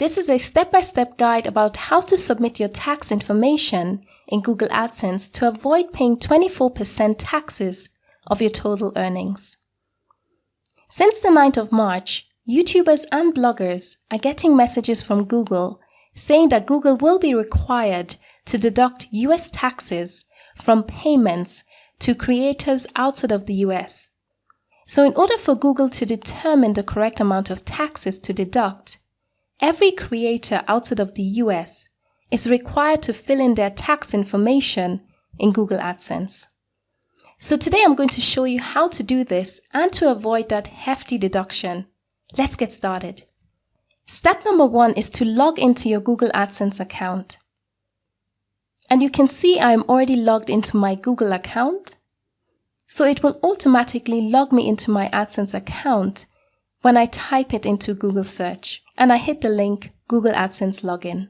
This is a step-by-step guide about how to submit your tax information in Google AdSense to avoid paying 24% taxes of your total earnings. Since the 9th of March, YouTubers and bloggers are getting messages from Google saying that Google will be required to deduct US taxes from payments to creators outside of the US. So in order for Google to determine the correct amount of taxes to deduct, every creator outside of the US is required to fill in their tax information in Google AdSense. So today I'm going to show you how to do this and to avoid that hefty deduction. Let's get started. Step number 1 is to log into your Google AdSense account. And you can see I'm already logged into my Google account. So it will automatically log me into my AdSense account when I type it into Google search and I hit the link Google AdSense login.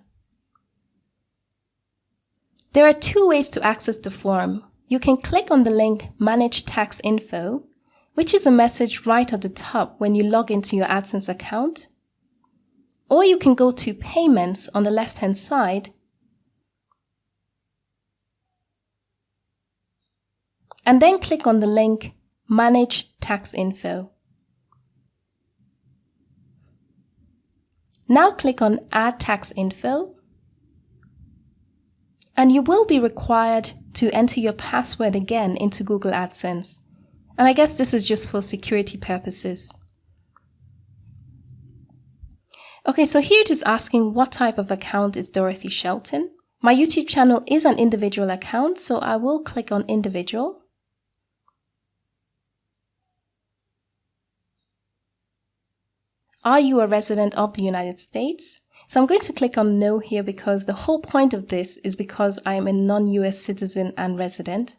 There are 2 ways to access the form. You can click on the link Manage Tax Info, which is a message right at the top when you log into your AdSense account. Or you can go to Payments on the left-hand side and then click on the link Manage Tax Info. Now click on Add Tax Info, and you will be required to enter your password again into Google AdSense. And I guess this is just for security purposes. Okay, so here it is asking what type of account is Dorothy Shelton. My YouTube channel is an individual account, so I will click on Individual. Are you a resident of the United States? So I'm going to click on No here because the whole point of this is because I am a non-US citizen and resident.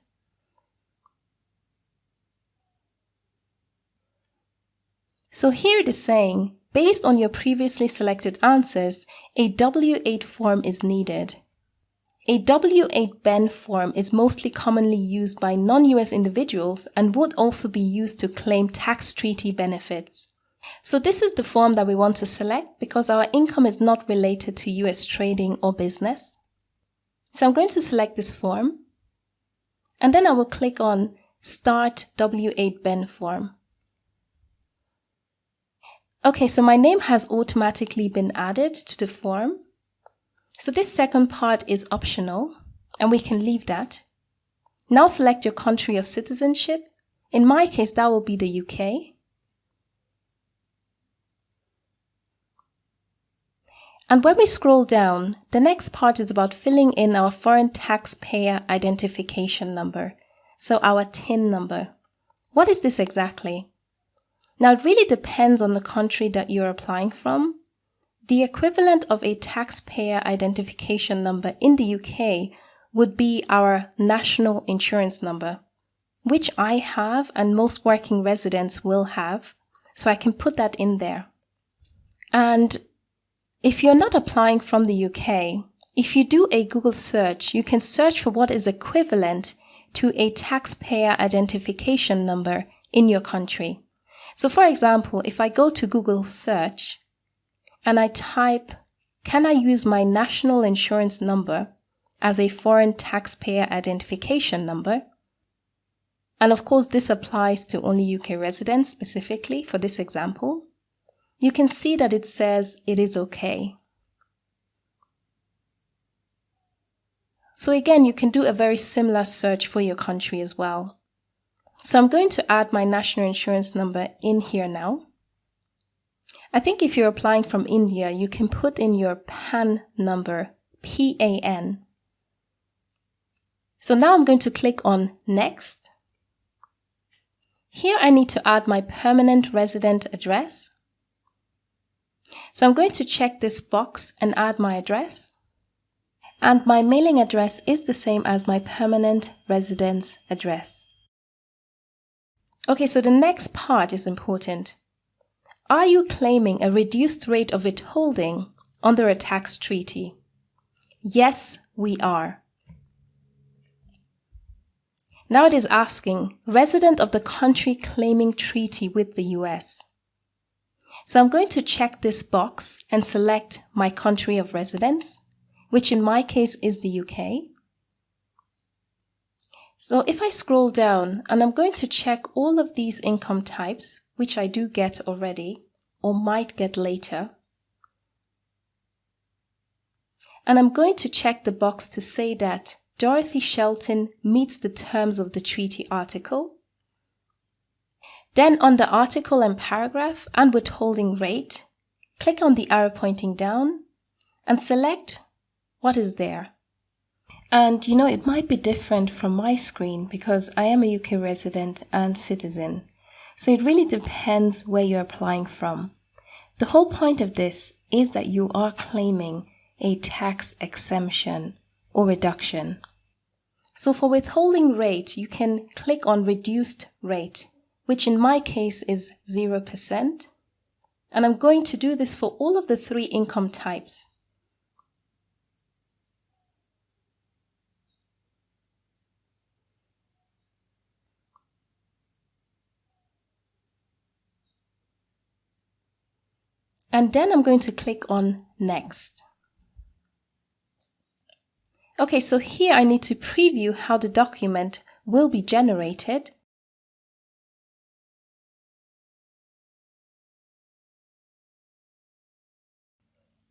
So here it is saying, based on your previously selected answers, a W-8 form is needed. A W-8 Ben form is mostly commonly used by non-US individuals and would also be used to claim tax treaty benefits. So this is the form that we want to select because our income is not related to US trading or business. So I'm going to select this form and then I will click on Start W-8 Ben form. Okay, so my name has automatically been added to the form. So this second part is optional and we can leave that. Now select your country of citizenship. In my case, that will be the UK. And when we scroll down, the next part is about filling in our foreign taxpayer identification number, so our TIN number. What is this exactly? Now, it really depends on the country that you're applying from. The equivalent of a taxpayer identification number in the UK would be our national insurance number, which I have and most working residents will have, so I can put that in there. And if you're not applying from the UK, if you do a Google search, you can search for what is equivalent to a taxpayer identification number in your country. So for example, if I go to Google search and I type, can I use my national insurance number as a foreign taxpayer identification number? And of course, this applies to only UK residents specifically for this example. You can see that it says it is okay. So again, you can do a very similar search for your country as well. So I'm going to add my national insurance number in here now. I think if you're applying from India, you can put in your PAN number, PAN. So now I'm going to click on Next. Here I need to add my permanent resident address. So I'm going to check this box and add my address. And my mailing address is the same as my permanent residence address. Okay, so the next part is important. Are you claiming a reduced rate of withholding under a tax treaty? Yes, we are. Now it is asking, resident of the country claiming treaty with the US. So I'm going to check this box and select my country of residence, which in my case is the UK. So if I scroll down, and I'm going to check all of these income types, which I do get already or might get later. And I'm going to check the box to say that Dorothy Shelton meets the terms of the treaty article. Then on the article and paragraph and withholding rate, click on the arrow pointing down and select what is there. And it might be different from my screen because I am a UK resident and citizen. So it really depends where you're applying from. The whole point of this is that you are claiming a tax exemption or reduction. So for withholding rate, you can click on reduced rate, which in my case is 0%. And I'm going to do this for all of the 3 income types. And then I'm going to click on Next. Okay, so here I need to preview how the document will be generated.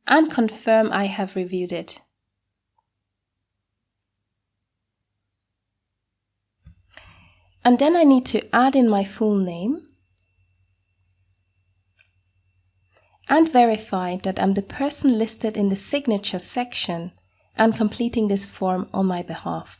And confirm I have reviewed it. And then I need to add in my full name and verify that I'm the person listed in the signature section and completing this form on my behalf.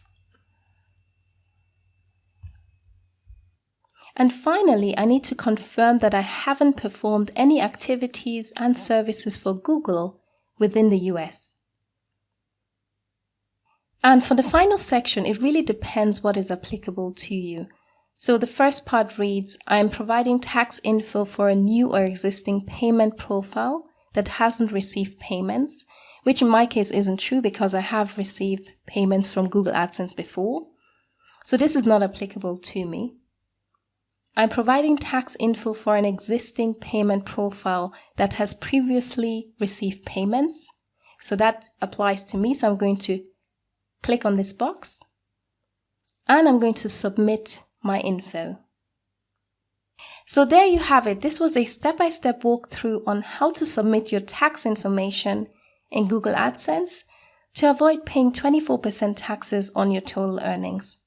And finally, I need to confirm that I haven't performed any activities and services for Google within the US. And for the final section, it really depends what is applicable to you. So the first part reads, I am providing tax info for a new or existing payment profile that hasn't received payments, which in my case isn't true because I have received payments from Google Adsense before. So this is not applicable to me. I'm providing tax info for an existing payment profile that has previously received payments. So that applies to me. So I'm going to click on this box and I'm going to submit my info. So there you have it. This was a step-by-step walkthrough on how to submit your tax information in Google Adsense to avoid paying 24% taxes on your total earnings.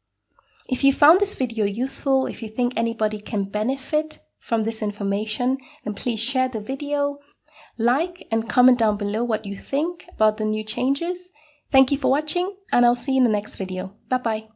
If you found this video useful, if you think anybody can benefit from this information, then please share the video, like and comment down below what you think about the new changes. Thank you for watching and I'll see you in the next video. Bye bye.